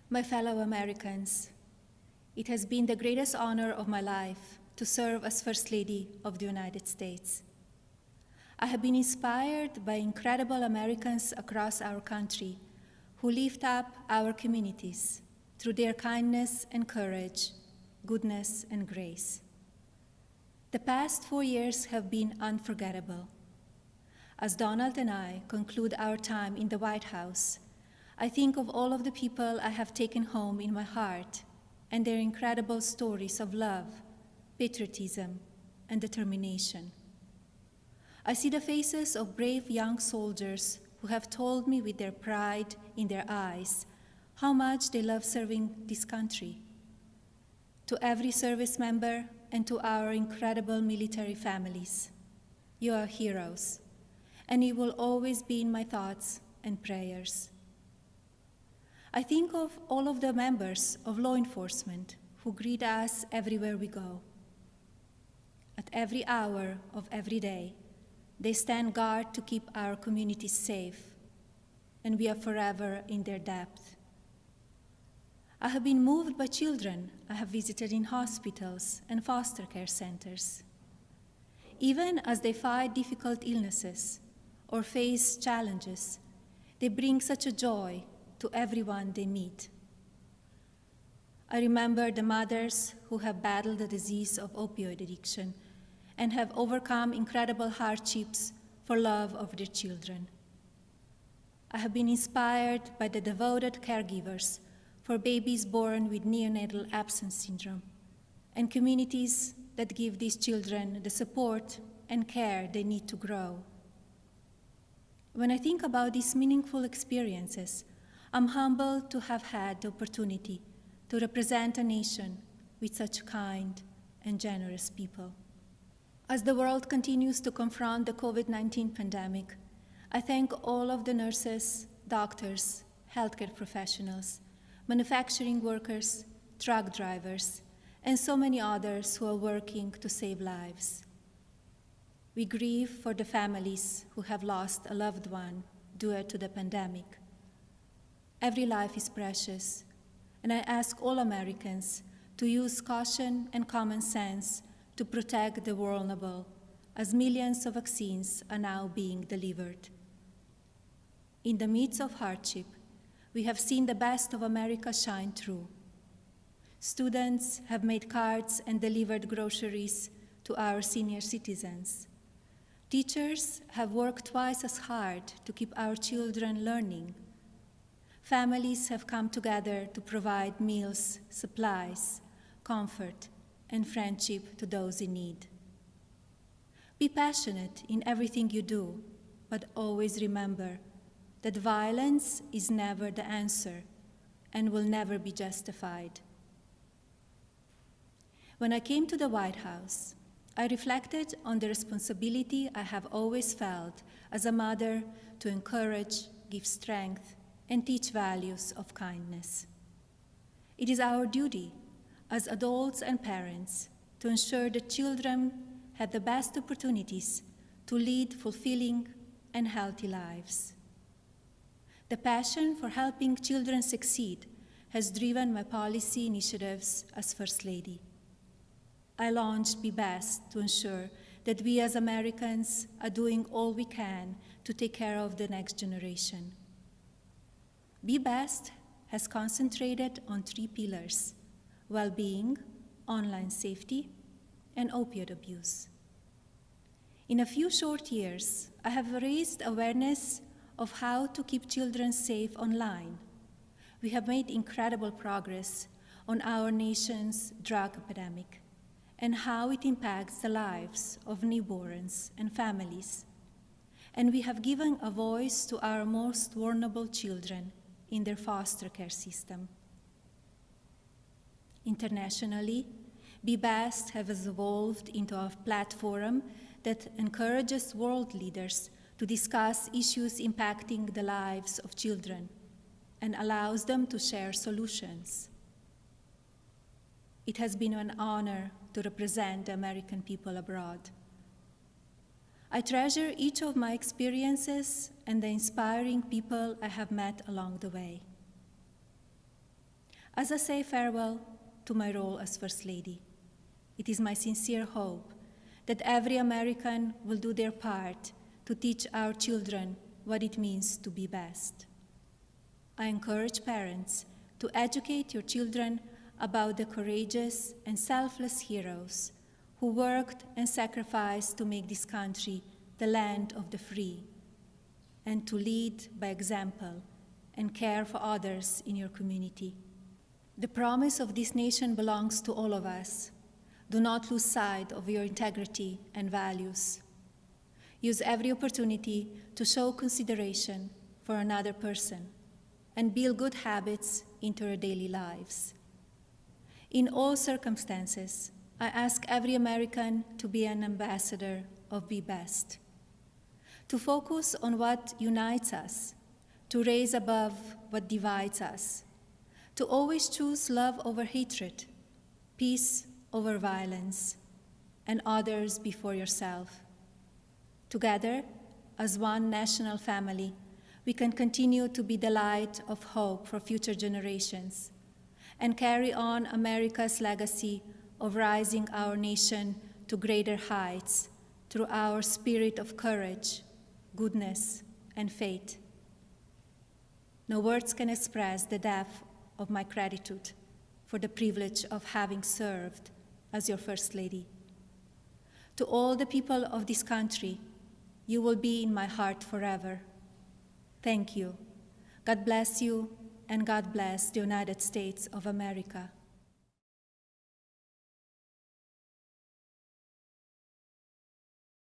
My fellow Americans, it has been the greatest honor of my life to serve as First Lady of the United States. I have been inspired by incredible Americans across our country who lift up our communities through their kindness and courage, goodness and grace. The past 4 years have been unforgettable. As Donald and I conclude our time in the White House, I think of all of the people I have taken home in my heart and their incredible stories of love, patriotism, and determination. I see the faces of brave young soldiers who have told me with their pride in their eyes how much they love serving this country. To every service member and to our incredible military families, you are heroes, and you will always be in my thoughts and prayers. I think of all of the members of law enforcement who greet us everywhere we go. At every hour of every day, they stand guard to keep our communities safe, and we are forever in their debt. I have been moved by children I have visited in hospitals and foster care centers. Even as they fight difficult illnesses or face challenges, they bring such a joy to everyone they meet. I remember the mothers who have battled the disease of opioid addiction and have overcome incredible hardships for love of their children. I have been inspired by the devoted caregivers for babies born with neonatal absence syndrome and communities that give these children the support and care they need to grow. When I think about these meaningful experiences, I'm humbled to have had the opportunity to represent a nation with such kind and generous people. As the world continues to confront the COVID-19 pandemic, I thank all of the nurses, doctors, healthcare professionals, manufacturing workers, truck drivers, and so many others who are working to save lives. We grieve for the families who have lost a loved one due to the pandemic. Every life is precious, and I ask all Americans to use caution and common sense to protect the vulnerable, as millions of vaccines are now being delivered. In the midst of hardship, we have seen the best of America shine through. Students have made cards and delivered groceries to our senior citizens. Teachers have worked twice as hard to keep our children learning. Families have come together to provide meals, supplies, comfort, and friendship to those in need. Be passionate in everything you do, but always remember that violence is never the answer and will never be justified. When I came to the White House, I reflected on the responsibility I have always felt as a mother to encourage, give strength, and teach values of kindness. It is our duty as adults and parents to ensure that children have the best opportunities to lead fulfilling and healthy lives. The passion for helping children succeed has driven my policy initiatives as First Lady. I launched Be Best to ensure that we as Americans are doing all we can to take care of the next generation. Be Best has concentrated on 3 pillars: well-being, online safety, and opioid abuse. In a few short years, I have raised awareness of how to keep children safe online. We have made incredible progress on our nation's drug epidemic and how it impacts the lives of newborns and families. And we have given a voice to our most vulnerable children in their foster care system. Internationally, Be Best has evolved into a platform that encourages world leaders to discuss issues impacting the lives of children and allows them to share solutions. It has been an honor to represent the American people abroad. I treasure each of my experiences and the inspiring people I have met along the way. as I say farewell to my role as First Lady. It is my sincere hope that every American will do their part to teach our children what it means to be best. I encourage parents to educate your children about the courageous and selfless heroes who worked and sacrificed to make this country the land of the free, and to lead by example and care for others in your community. The promise of this nation belongs to all of us. Do not lose sight of your integrity and values. Use every opportunity to show consideration for another person and build good habits into your daily lives. In all circumstances, I ask every American to be an ambassador of Be Best, to focus on what unites us, to raise above what divides us, to always choose love over hatred, peace over violence, and others before yourself. Together, as one national family, we can continue to be the light of hope for future generations and carry on America's legacy of rising our nation to greater heights through our spirit of courage, goodness, and faith. No words can express the depth of my gratitude for the privilege of having served as your First Lady. To all the people of this country, you will be in my heart forever. Thank you. God bless you, and God bless the United States of America.